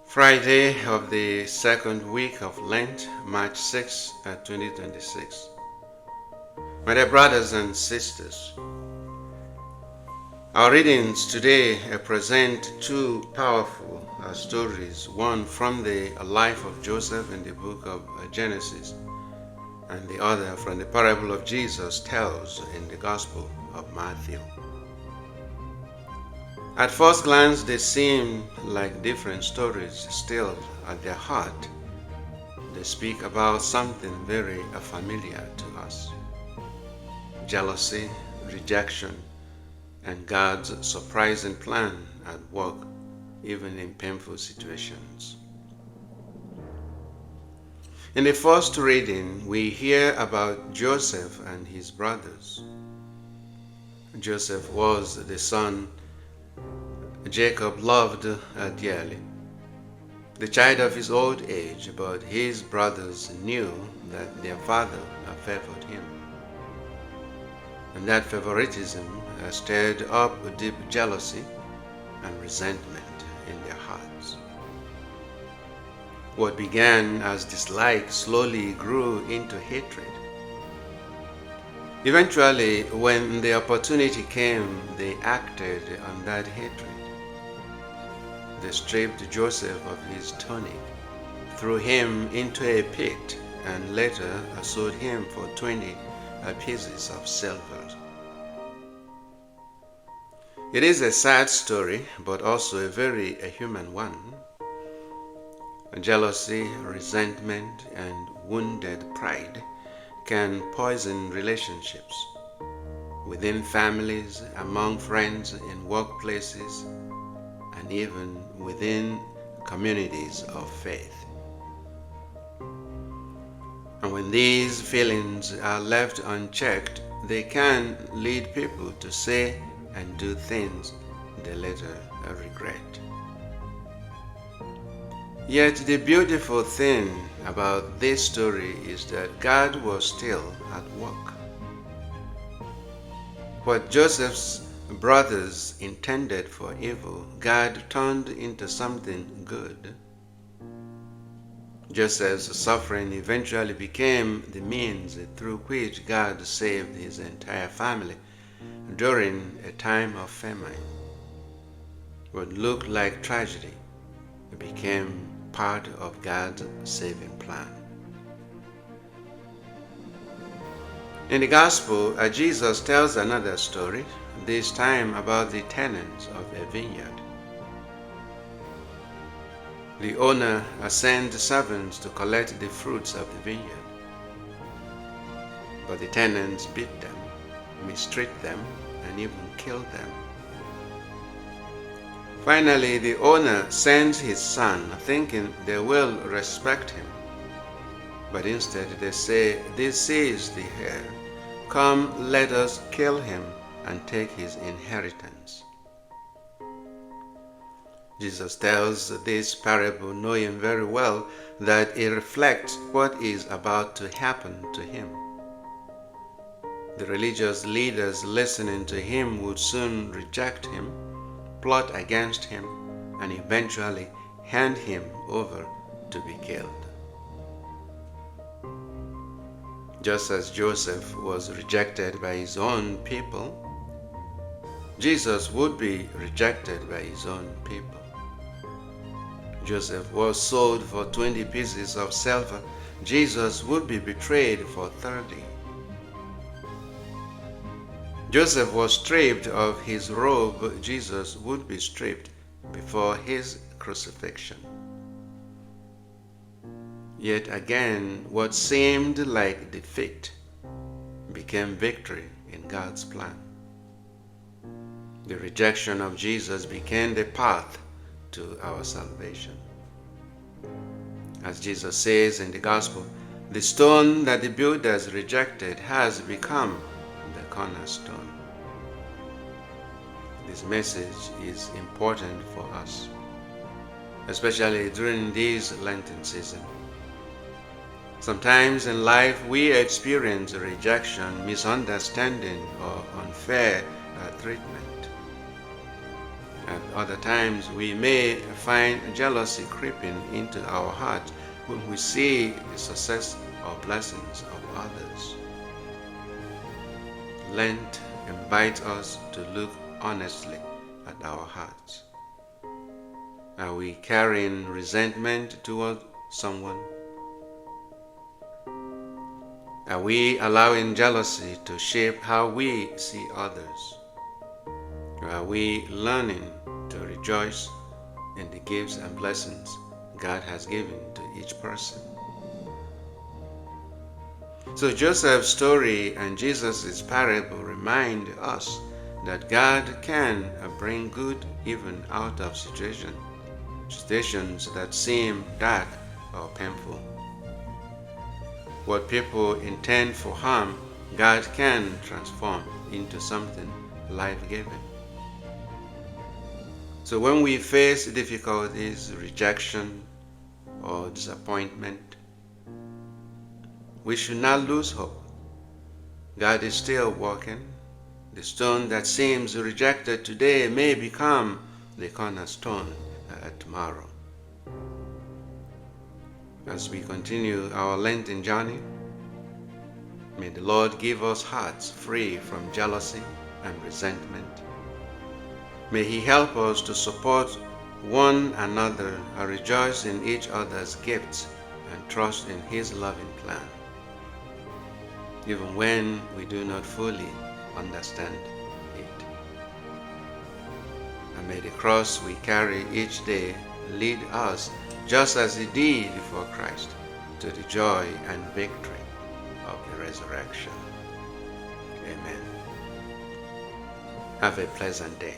Friday of the second week of Lent, March 6, 2026. My dear brothers and sisters, our readings today present two powerful stories, one from the life of Joseph in the book of Genesis, and the other from the parable of Jesus tells in the Gospel of Matthew. At first glance, they seem like different stories. Still, at their heart, they speak about something very familiar to us: jealousy, rejection, and God's surprising plan at work, even in painful situations. In the first reading, we hear about Joseph and his brothers. Joseph was the son Jacob loved dearly, the child of his old age, but his brothers knew that their father favored him. And that favoritism stirred up deep jealousy and resentment in their hearts. What began as dislike slowly grew into hatred. Eventually, when the opportunity came, they acted on that hatred. They stripped Joseph of his tunic, threw him into a pit, and later sold him for 20 pieces of silver. It is a sad story, but also a very human one. Jealousy, resentment, and wounded pride can poison relationships within families, among friends, in workplaces, and even within communities of faith. And when these feelings are left unchecked, they can lead people to say and do things they later regret. Yet the beautiful thing about this story is that God was still at work. What Joseph's brothers intended for evil, God turned into something good. Joseph's suffering eventually became the means through which God saved his entire family during a time of famine. What looked like tragedy became part of God's saving plan. In the Gospel, Jesus tells another story, this time about the tenants of a vineyard. The owner sends servants to collect the fruits of the vineyard, but the tenants beat them, mistreat them, and even kill them. Finally, the owner sends his son, thinking they will respect him. But instead they say, "This is the heir. Come, let us kill him and take his inheritance." Jesus tells this parable knowing very well that it reflects what is about to happen to him. The religious leaders listening to him would soon reject him, plot against him, and eventually hand him over to be killed. Just as Joseph was rejected by his own people, Jesus would be rejected by his own people. Joseph was sold for 20 pieces of silver. Jesus would be betrayed for 30. Joseph was stripped of his robe. Jesus would be stripped before his crucifixion. Yet again, what seemed like defeat became victory in God's plan. The rejection of Jesus became the path to our salvation. As Jesus says in the Gospel, the stone that the builders rejected has become the cornerstone. This message is important for us, especially during this Lenten season. Sometimes in life we experience rejection, misunderstanding, or unfair treatment. At Other times we may find jealousy creeping into our heart when we see the success or blessings of others. Lent invites us to look honestly at our hearts. Are we carrying resentment toward someone? Are we allowing jealousy to shape how we see others? Or are we learning to rejoice in the gifts and blessings God has given to each person? So Joseph's story and Jesus' parable remind us that God can bring good even out of situations that seem dark or painful. What people intend for harm, God can transform into something life-giving. So when we face difficulties, rejection, or disappointment, we should not lose hope. God is still working. The stone that seems rejected today may become the cornerstone tomorrow. As we continue our Lenten journey, may the Lord give us hearts free from jealousy and resentment. May He help us to support one another and rejoice in each other's gifts and trust in His loving plan, even when we do not fully understand it. And may the cross we carry each day lead us, just as it did before Christ, to the joy and victory of the resurrection. Amen. Have a pleasant day.